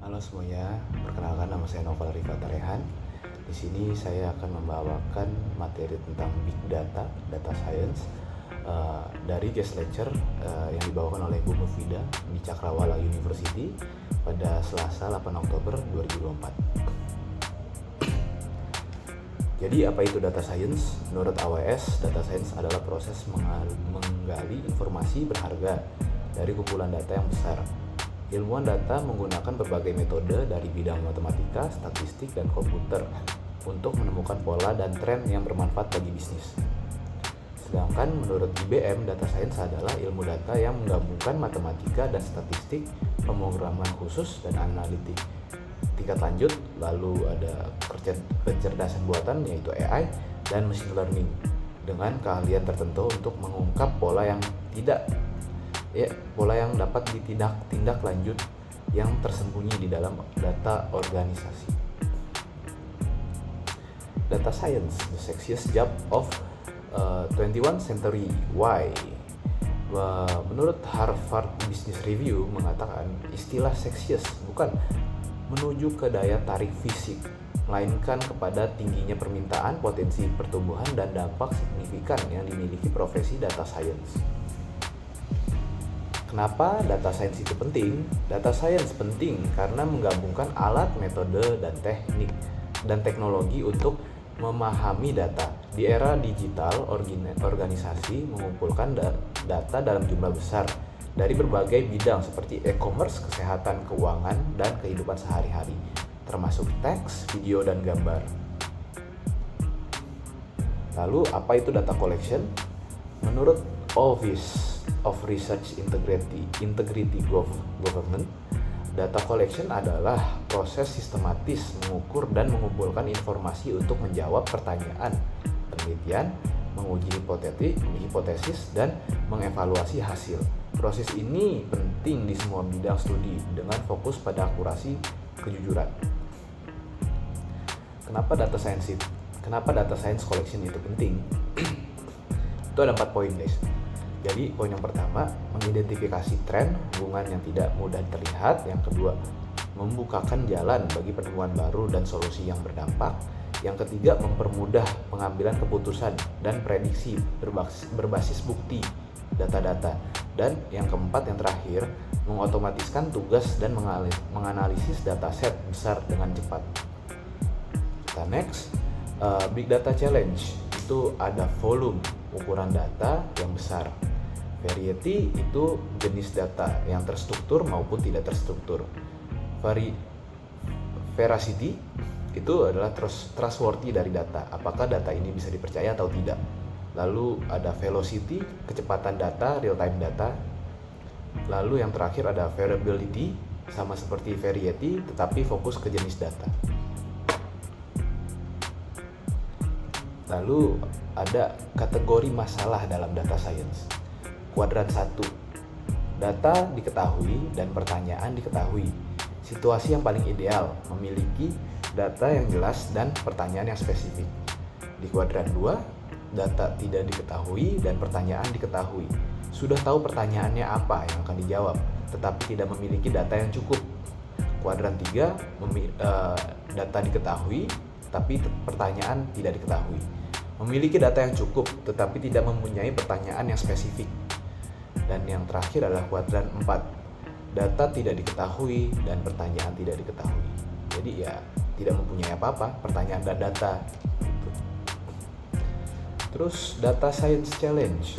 Halo semuanya, perkenalkan nama saya Noval Rifat Rehan. Di sini saya akan membawakan materi tentang Big Data, Data Science dari guest lecture yang dibawakan oleh Bu Mufida di Cakrawala University pada Selasa 8 Oktober 2024. Jadi apa itu data science? Menurut AWS, data science adalah proses menggali informasi berharga dari kumpulan data yang besar. Ilmuwan data menggunakan berbagai metode dari bidang matematika, statistik, dan komputer untuk menemukan pola dan tren yang bermanfaat bagi bisnis. Sedangkan menurut IBM, data science adalah ilmu data yang menggabungkan matematika dan statistik, pemrograman khusus, dan analitik tingkat lanjut. Lalu ada kecerdasan buatan yaitu AI dan machine learning dengan keahlian tertentu untuk mengungkap pola yang dapat ditindak lanjut yang tersembunyi di dalam data organisasi. Data science, the sexiest job of 21st century. Why? Menurut Harvard Business Review mengatakan istilah sexiest bukan menuju ke daya tarik fisik, melainkan kepada tingginya permintaan, potensi pertumbuhan, dan dampak signifikan yang dimiliki profesi data science. Kenapa data science itu penting? Data science penting karena menggabungkan alat, metode, dan teknik dan teknologi untuk memahami data. Di era digital, organisasi mengumpulkan data dalam jumlah besar dari berbagai bidang seperti e-commerce, kesehatan, keuangan, dan kehidupan sehari-hari, termasuk teks, video, dan gambar. Lalu, apa itu data collection? Menurut Office of Research Integrity Government, data collection adalah proses sistematis mengukur dan mengumpulkan informasi untuk menjawab pertanyaan, penelitian, menguji hipotesis, dan mengevaluasi hasil. Proses ini penting di semua bidang studi dengan fokus pada akurasi kejujuran. Kenapa data science collection itu penting? Itu ada 4 poin, guys. Jadi poin yang pertama, mengidentifikasi tren hubungan yang tidak mudah terlihat. Yang kedua, membukakan jalan bagi penemuan baru dan solusi yang berdampak. Yang ketiga, mempermudah pengambilan keputusan dan prediksi berbasis bukti data-data. Dan yang keempat, yang terakhir, mengotomatiskan tugas dan menganalisis dataset besar dengan cepat. Kita next, Big Data Challenge. Itu ada volume, ukuran data yang besar. Variety itu jenis data yang terstruktur maupun tidak terstruktur. Veracity itu adalah trustworthy dari data, apakah data ini bisa dipercaya atau tidak. Lalu ada velocity, kecepatan data, real time data. Lalu yang terakhir ada variability, sama seperti variety tetapi fokus ke jenis data. Lalu ada kategori masalah dalam data science. Kuadran 1, data diketahui dan pertanyaan diketahui. Situasi yang paling ideal memiliki data yang jelas dan pertanyaan yang spesifik. Di kuadran 2, data tidak diketahui dan pertanyaan diketahui. Sudah tahu pertanyaannya apa yang akan dijawab, tetapi tidak memiliki data yang cukup. Kuadran 3, data diketahui tapi pertanyaan tidak diketahui. Memiliki data yang cukup tetapi tidak mempunyai pertanyaan yang spesifik. Dan yang terakhir adalah kuadran 4, data tidak diketahui dan pertanyaan tidak diketahui. Jadi ya tidak mempunyai apa-apa, pertanyaan dan data. Terus data science challenge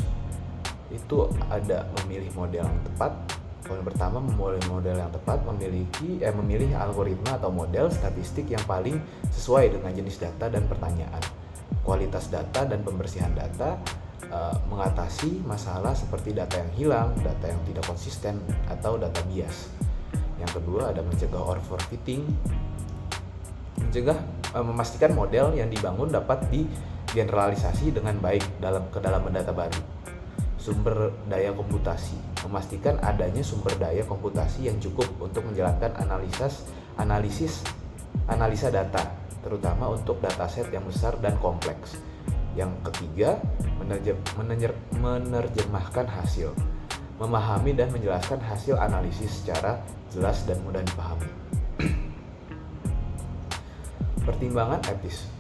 itu ada memilih model yang tepat. Poin pertama, memilih model yang tepat, memilih algoritma atau model statistik yang paling sesuai dengan jenis data dan pertanyaan. Kualitas data dan pembersihan data, mengatasi masalah seperti data yang hilang, data yang tidak konsisten, atau data bias. Yang kedua ada mencegah overfitting, memastikan model yang dibangun dapat digeneralisasi dengan baik ke dalam data baru. Sumber daya komputasi, memastikan adanya sumber daya komputasi yang cukup untuk menjalankan analisa data, terutama untuk dataset yang besar dan kompleks. Yang ketiga, menerjemahkan hasil, memahami dan menjelaskan hasil analisis secara jelas dan mudah dipahami. Pertimbangan etis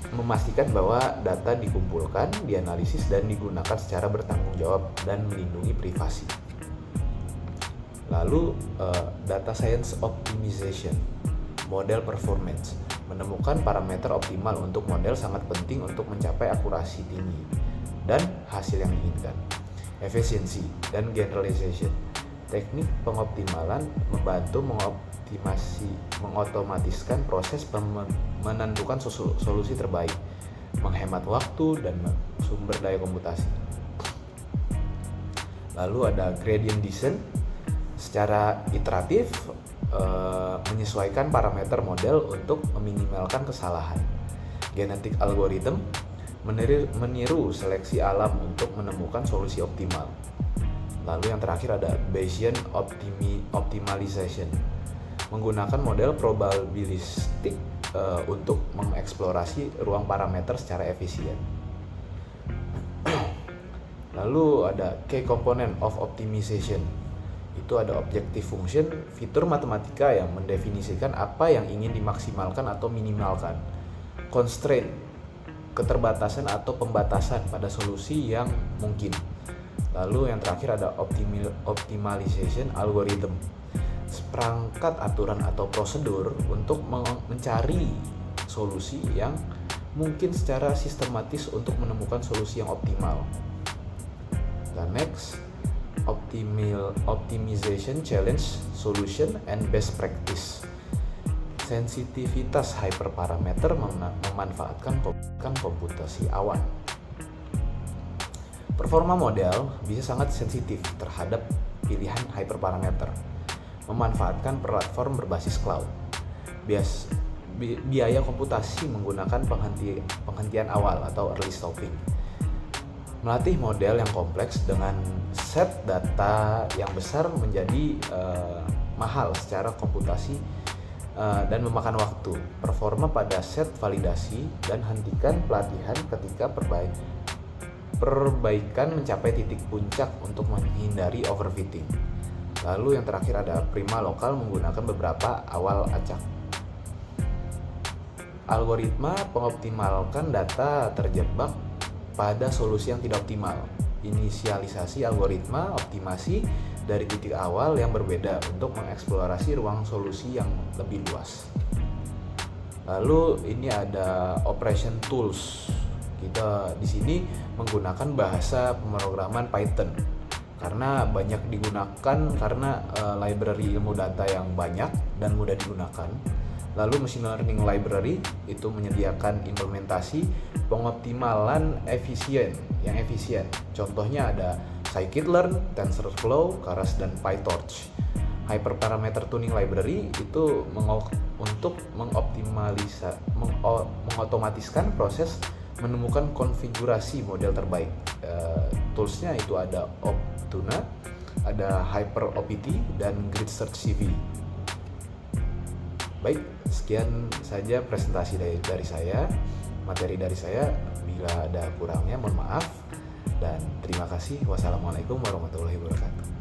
memastikan bahwa data dikumpulkan, dianalisis, dan digunakan secara bertanggung jawab dan melindungi privasi. Lalu data science optimization, model performance, menemukan parameter optimal untuk model sangat penting untuk mencapai akurasi tinggi dan hasil yang diinginkan. Efisiensi dan generalization, teknik pengoptimalan membantu mengotomatiskan proses menentukan solusi terbaik, menghemat waktu dan sumber daya komputasi. Lalu ada gradient descent, secara iteratif menyesuaikan parameter model untuk meminimalkan kesalahan. Genetic algorithm, meniru seleksi alam untuk menemukan solusi optimal. Lalu yang terakhir ada Bayesian optimization, menggunakan model probabilistik untuk mengeksplorasi ruang parameter secara efisien. Lalu ada key component of optimization, itu ada objective function, fitur matematika yang mendefinisikan apa yang ingin dimaksimalkan atau minimalkan. Constraint, keterbatasan atau pembatasan pada solusi yang mungkin. Lalu yang terakhir ada optimization algorithm, seperangkat aturan atau prosedur untuk mencari solusi yang mungkin secara sistematis untuk menemukan solusi yang optimal. Dan next, optimization challenge, solution, and best practice. Sensitivitas hyperparameter memanfaatkan komputasi awan. Performa model bisa sangat sensitif terhadap pilihan hyperparameter. Memanfaatkan platform berbasis cloud. Biaya komputasi menggunakan penghentian awal atau early stopping. Melatih model yang kompleks dengan set data yang besar menjadi mahal secara komputasi dan memakan waktu. Performa pada set validasi dan hentikan pelatihan ketika perbaikan mencapai titik puncak untuk menghindari overfitting. Lalu yang terakhir ada prima lokal, menggunakan beberapa awal acak. Algoritma pengoptimalkan data terjebak pada solusi yang tidak optimal. Inisialisasi algoritma optimasi dari titik awal yang berbeda untuk mengeksplorasi ruang solusi yang lebih luas. Lalu ini ada operation tools. Kita di sini menggunakan bahasa pemrograman Python karena banyak digunakan karena library ilmu data yang banyak dan mudah digunakan. Lalu machine learning library itu menyediakan implementasi pengoptimalan yang efisien. Contohnya ada scikit-learn, TensorFlow, Keras, dan PyTorch. Hyperparameter tuning library itu untuk mengotomatiskan proses menemukan konfigurasi model terbaik. Toolsnya itu ada Optuna, ada HyperOPT, dan Grid Search CV. Baik, sekian saja presentasi dari saya, materi dari saya. Bila ada kurangnya mohon maaf, dan terima kasih. Wassalamualaikum warahmatullahi wabarakatuh.